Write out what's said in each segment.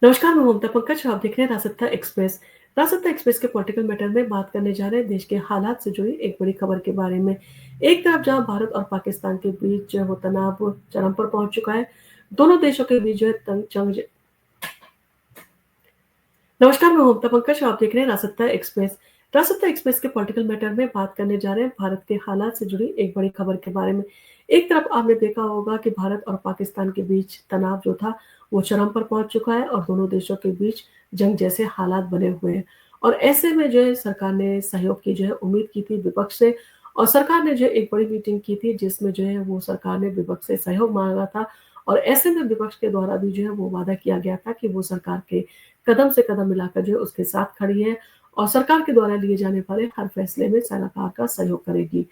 नमस्कार, मैं ममता पंकज। आप देख रहे हैं रासत्ता एक्सप्रेस। रासत्ता एक्सप्रेस के पॉलिटिकल मैटर में बात करने जा रहे हैं देश के हालात से जुड़ी एक बड़ी खबर के बारे में। एक तरफ जहां भारत और पाकिस्तान के बीच जो है वो तनाव चरम पर पहुंच चुका है। दोनों देशों के बीच जो है जंग। नमस्कार, मैं ममता पंकज। आप देख रहे हैं रासत्ता एक्सप्रेस। रासत्ता एक्सप्रेस के पॉलिटिकल मैटर में बात करने जा रहे हैं भारत के हालात से जुड़ी एक बड़ी खबर के बारे में। एक तरफ आपने देखा होगा कि भारत और पाकिस्तान के बीच तनाव जो था वो चरम पर पहुंच चुका है और दोनों देशों के बीच जंग जैसे हालात बने हुए हैं। और ऐसे में जो है सरकार ने सहयोग की जो है उम्मीद की थी विपक्ष से। और सरकार ने जो है एक बड़ी मीटिंग की थी जिसमें जो है वो सरकार ने विपक्ष से सहयोग मांगा था। और ऐसे में विपक्ष के द्वारा भी जो है वो वादा किया गया था कि वो सरकार के कदम से कदम मिलाकर जो है उसके साथ खड़ी है और सरकार के द्वारा लिए जाने वाले हर फैसले में सरकार का सहयोग करेगी।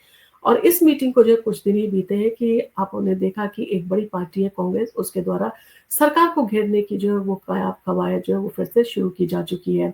और इस मीटिंग को जो है कुछ दिन ही बीते हैं कि आपने देखा कि एक बड़ी पार्टी है कांग्रेस, उसके द्वारा सरकार को घेरने की जो है वो कवायद जो है वो फिर से शुरू की जा चुकी है।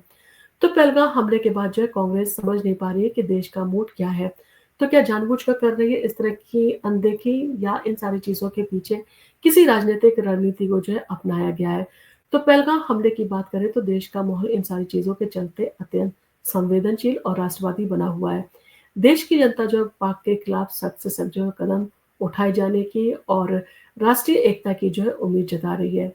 तो पहलगाम हमले के बाद जो है कांग्रेस समझ नहीं पा रही है कि देश का मूड क्या है। तो क्या जानबूझकर कर रही है इस तरह की अनदेखी, या इन सारी चीजों के पीछे किसी राजनीतिक रणनीति को जो है अपनाया गया है। तो पहलगाम हमले की बात करें तो देश का माहौल इन सारी चीजों के चलते अत्यंत संवेदनशील और राष्ट्रवादी बना हुआ है। देश की जनता जो है पाक के खिलाफ सख्त से सख्त जो है कदम उठाए जाने की और राष्ट्रीय एकता की जो है उम्मीद जता रही है।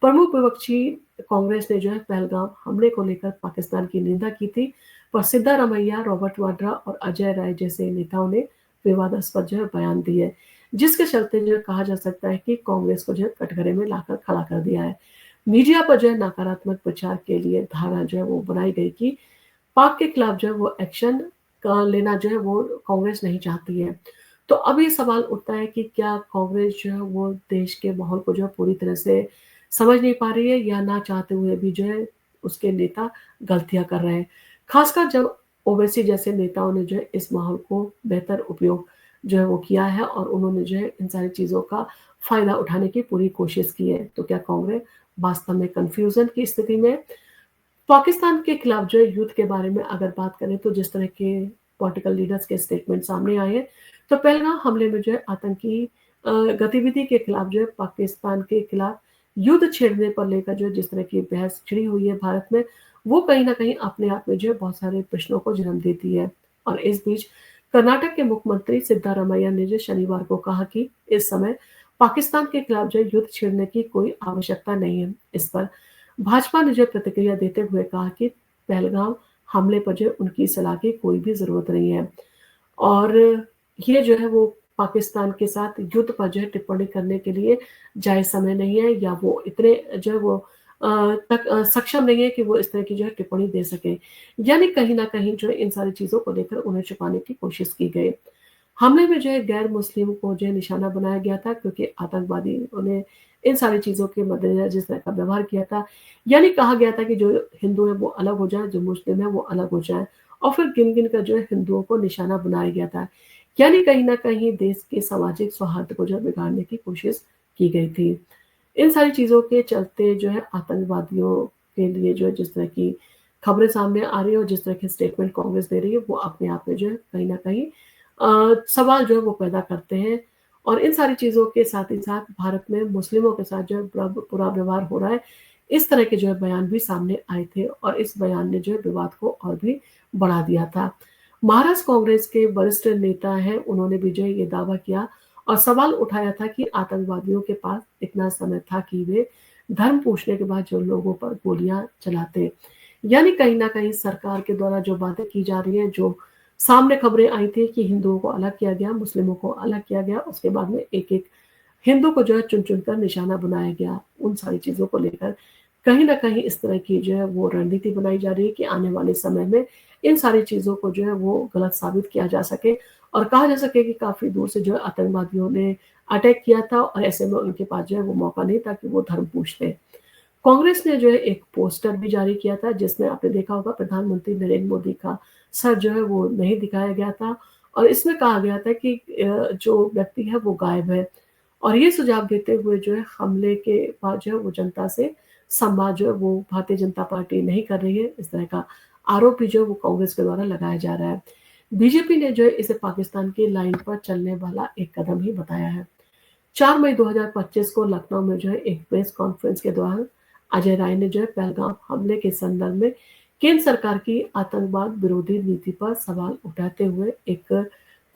प्रमुख विपक्षी कांग्रेस ने जो है पहलगाम हमले को लेकर पाकिस्तान की निंदा की थी। पर सिद्धारमैया, रॉबर्ट वाड्रा और अजय राय जैसे नेताओं ने विवादास्पद जो है बयान दिए, जिसके चलते जो है कहा जा सकता है कि कांग्रेस को जो है कटघरे में लाकर खड़ा कर दिया है। मीडिया पर जो है नकारात्मक प्रचार के लिए धारा जो है वो बनाई गई कि पाक के खिलाफ जो है वो एक्शन का लेना जो है वो कांग्रेस नहीं चाहती है। तो अब ये सवाल उठता है कि क्या कांग्रेस जो है वो देश के माहौल को जो है पूरी तरह से समझ नहीं पा रही है, या ना चाहते हुए भी जो है उसके नेता गलतियां कर रहे हैं। खासकर जब ओवैसी जैसे नेताओं ने जो है इस माहौल को बेहतर उपयोग जो है वो किया है और उन्होंने जो है इन सारी चीजों का फायदा उठाने की पूरी कोशिश की है। तो क्या कांग्रेस वास्तव में कंफ्यूजन की स्थिति में? पाकिस्तान के खिलाफ जो है युद्ध के बारे में अगर बात करें तो जिस तरह के पॉलिटिकल लीडर्स के स्टेटमेंट सामने आए हैं, तो पहलगाम हमले में जो है आतंकी गतिविधि के खिलाफ जो है पाकिस्तान के खिलाफ युद्ध छेड़ने पर लेकर जो है जिस तरह की बहस छिड़ी हुई है भारत में, वो कहीं ना कहीं अपने आप में जो है बहुत सारे प्रश्नों को जन्म देती है। और इस बीच कर्नाटक के मुख्यमंत्री सिद्धारमैया ने जो शनिवार को कहा कि इस समय पाकिस्तान के खिलाफ जो है युद्ध छेड़ने की कोई आवश्यकता नहीं है। इस पर भाजपा ने जो प्रतिक्रिया देते हुए कहा कि पहलगाम हमले पर जो उनकी सलाह की कोई भी जरूरत नहीं है और ये जो है वो पाकिस्तान के साथ युद्ध पर जो है टिप्पणी करने के लिए जायज समय नहीं है, या वो इतने जो है वो तक सक्षम नहीं है कि वो इस तरह की जो है टिप्पणी दे सके। यानी कहीं ना कहीं जो है इन सारी चीजों को लेकर उन्हें छुपाने की कोशिश की गई। हमले में जो है गैर मुस्लिम को जो है निशाना बनाया गया था, क्योंकि आतंकवादियों ने इन सारी चीज़ों के मद्देनज़र जिस तरह का व्यवहार किया था, यानी कहा गया था कि जो हिंदू है वो अलग हो जाए, जो मुस्लिम है वो अलग हो जाए, और फिर गिन-गिन कर जो है हिंदुओं को निशाना बनाया गया था। यानी कहीं न कहीं देश के सामाजिक सौहार्द को जो है बिगाड़ने की कोशिश की गई थी। इन सारी चीज़ों के चलते जो है आतंकवादियों के लिए जो है जिस तरह की खबरें सामने आ रही है और जिस तरह के स्टेटमेंट कांग्रेस दे रही है, वो अपने आप में जो है कहीं न कहीं सवाल जो है वो पैदा करते हैं। और इन सारी चीज़ों के साथ ही साथ भारत में मुस्लिमों के साथ जो है बुरा व्यवहार हो रहा है, इस तरह के जो है बयान भी सामने आए थे और इस बयान ने जो है विवाद को और भी बढ़ा दिया था। महाराष्ट्र कांग्रेस के वरिष्ठ नेता हैं, उन्होंने भी जो है ये दावा किया और सवाल उठाया था कि आतंकवादियों के पास इतना समय था कि वे धर्म पूछने के बाद जो लोगों पर गोलियां चलाते। यानी कहीं न कहीं सरकार के द्वारा जो बातें की जा रही हैं, जो सामने खबरें आई थी कि हिंदुओं को अलग किया गया, मुस्लिमों को अलग किया गया, उसके बाद में एक-एक हिंदू को जो है चुन-चुन कर निशाना बनाया गया। उन सारी चीज़ों को लेकर कहीं न कहीं इस तरह की जो है वो रणनीति बनाई जा रही है कि आने वाले समय में इन सारी चीज़ों को जो है वो गलत साबित किया जा सके और कहा जा सके कि काफ़ी दूर से जो है आतंकवादियों ने अटैक किया था और ऐसे में उनके पास जो है वो मौका नहीं था कि वो धर्म पूछ लें। कांग्रेस ने जो है एक पोस्टर भी जारी किया था जिसमें आपने देखा होगा प्रधानमंत्री नरेंद्र मोदी का सर जो है वो नहीं दिखाया गया था और इसमें कहा गया था कि जो व्यक्ति है वो गायब है। और ये सुझाव देते हुए जो है हमले के बाद जो है वो जनता से संवाद जो है वो भारतीय जनता पार्टी नहीं कर रही है, इस तरह का आरोप भी जो है वो कांग्रेस के द्वारा लगाया जा रहा है। बीजेपी ने जो है इसे पाकिस्तान की लाइन पर चलने वाला एक कदम ही बताया है। 4 मई 2025 को लखनऊ में जो है एक प्रेस कॉन्फ्रेंस के दौरान अजय राय ने जो है पहलगाम हमले के संदर्भ में केंद्र सरकार की आतंकवाद विरोधी नीति पर सवाल उठाते हुए एक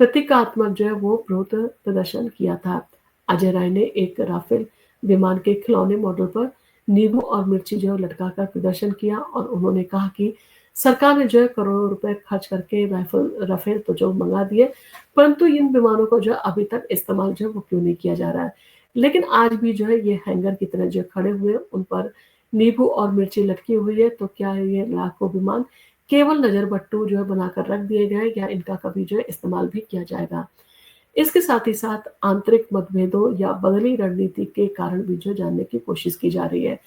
प्रतीकात्मक जो है वो विरोध प्रदर्शन किया था। अजय राय ने एक राफेल विमान के खिलौने मॉडल पर नींबू और मिर्ची जो है लटकाकर प्रदर्शन किया और उन्होंने कहा कि सरकार ने जो है करोड़ों रुपए खर्च करके राइफल राफेल तो जो मंगा दिए, परंतु इन विमानों को जो है अभी तक इस्तेमाल जो है वो क्यों नहीं किया जा रहा है। लेकिन आज भी जो है ये हैंगर की तरह जो खड़े हुए उन पर नींबू और मिर्ची लटकी हुई है, तो क्या ये लाखों विमान केवल नजर बट्टू जो है बनाकर रख दिए गए या इनका कभी जो है इस्तेमाल भी किया जाएगा। इसके साथ ही साथ आंतरिक मतभेदों या बदली रणनीति के कारण भी जो जानने की कोशिश की जा रही है।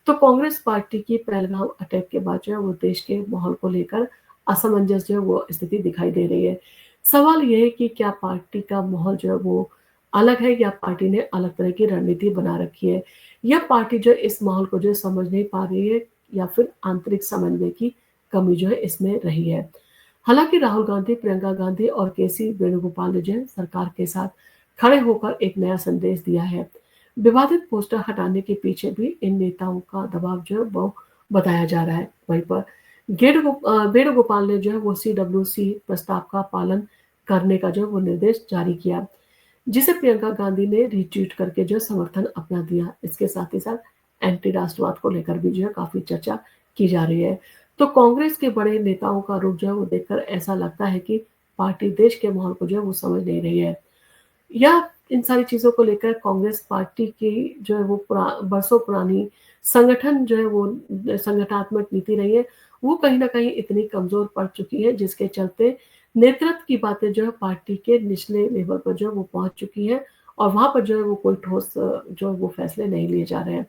तो कांग्रेस पार्टी की पहलगाम अटैक के बाद जो है वो देश के माहौल को लेकर असमंजस जो है वो स्थिति दिखाई दे रही है। सवाल ये है कि क्या पार्टी का माहौल जो है वो अलग है या पार्टी ने अलग तरह की रणनीति बना रखी है, या पार्टी जो है इस माहौल को जो है समझ नहीं पा रही है, या फिर आंतरिक समन्वय की कमी जो है इसमें रही है। हालांकि राहुल गांधी, प्रियंका गांधी और केसी वेणुगोपाल ने जो है सरकार के साथ खड़े होकर एक नया संदेश दिया है। विवादित पोस्टर हटाने के पीछे भी इन नेताओं का दबाव जो है वो बताया जा रहा है। वहीं पर वेणुगोपाल ने जो है वो CWC प्रस्ताव का पालन करने का जो है वो निर्देश जारी किया, जिसे प्रियंका गांधी ने रीट्वीट करके जो समर्थन अपना दिया। इसके साथ ही साथ एंटी राष्ट्रवाद को लेकर भी जो है काफी चर्चा की जा रही है। तो कांग्रेस के बड़े नेताओं का रुख जो है वो देखकर ऐसा लगता है कि पार्टी देश के माहौल को जो है वो समझ नहीं रही है, या इन सारी चीज़ों को लेकर कांग्रेस पार्टी की जो है वो बरसों पुरानी संगठन जो है वो संगठनात्मक नीति रही है, वो कहीं न कहीं इतनी कमज़ोर पड़ चुकी है, जिसके चलते नेतृत्व की बातें जो है पार्टी के निचले लेवल पर जो है वो पहुँच चुकी है और वहाँ पर जो है वो कोई ठोस जो है वो फैसले नहीं लिए जा रहे हैं।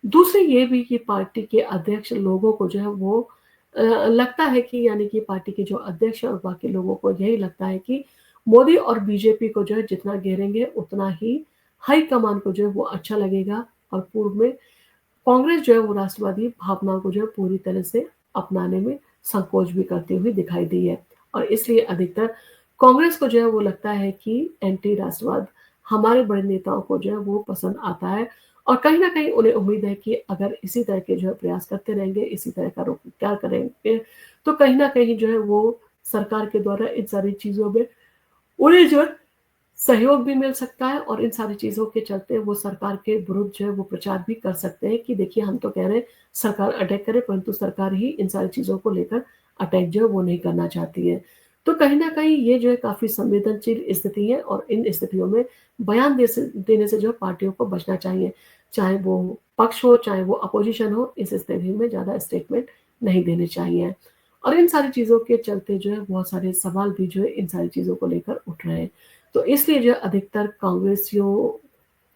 दूसरी ये भी कि पार्टी के अध्यक्ष लोगों को जो है वो लगता है कि, यानी कि पार्टी के जो अध्यक्ष हैं और बाकी लोगों को यही लगता है कि मोदी और बीजेपी को जो है जितना घेरेंगे उतना ही हाई कमान को जो है वो अच्छा लगेगा, और पूर्व में कांग्रेस जो है वो राष्ट्रवादी भावनाओं को जो है पूरी तरह से अपनाने में संकोच भी करती हुई दिखाई दी है। और इसलिए अधिकतर कांग्रेस को जो है वो लगता है कि एंटी राष्ट्रवाद हमारे बड़े नेताओं को जो है वो पसंद आता है, और कहीं न कहीं उन्हें उम्मीद है कि अगर इसी तरह के जो है प्रयास करते रहेंगे, इसी तरह का रुख इख्तियार करेंगे, तो कहीं न कहीं जो है वो सरकार के द्वारा इन सारी चीज़ों में उन्हें जो है सहयोग भी मिल सकता है, और इन सारी चीज़ों के चलते वो सरकार के विरुद्ध जो है वो प्रचार भी कर सकते हैं कि देखिए हम तो कह रहे हैं सरकार अटैक करे, परंतु सरकार ही इन सारी चीज़ों को लेकर अटैक जो है वो नहीं करना चाहती है। तो कहीं न कहीं ये जो है काफ़ी संवेदनशील स्थिति है, और इन स्थितियों में बयान देने से जो है पार्टियों को बचना चाहिए। चाहे वो पक्ष हो, चाहे वो अपोज़िशन हो, इस स्थिति में ज़्यादा स्टेटमेंट नहीं देने चाहिए। और इन सारी चीज़ों के चलते जो है बहुत सारे सवाल भी जो है इन सारी चीज़ों को लेकर उठ रहे हैं। तो इसलिए जो है अधिकतर कांग्रेसियों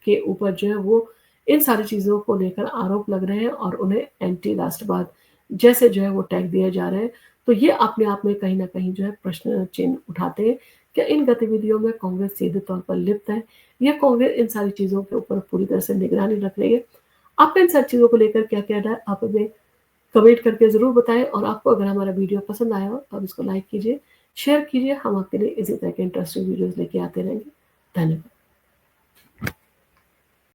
के ऊपर जो है वो इन सारी चीज़ों को लेकर आरोप लग रहे हैं, और उन्हें एंटी राष्ट्रवाद जैसे जो है वो टैग दिए जा रहे हैं। तो ये अपने आप में कहीं न कहीं जो है प्रश्न चिन्ह उठाते हैं, क्या इन गतिविधियों में कांग्रेस सीधे तौर पर लिप्त है, या कांग्रेस इन सारी चीज़ों के ऊपर पूरी तरह से निगरानी रख रही है? आपका इन सारी चीज़ों को लेकर क्या कहना है? आप हमें कमेंट करके ज़रूर बताएँ, और आपको अगर हमारा वीडियो पसंद आया हो तो आप इसको लाइक कीजिए, शेयर कीजिए। हम आपके लिए इसी तरह के इंटरेस्टिंग वीडियोज़ लेके आते रहेंगे। धन्यवाद।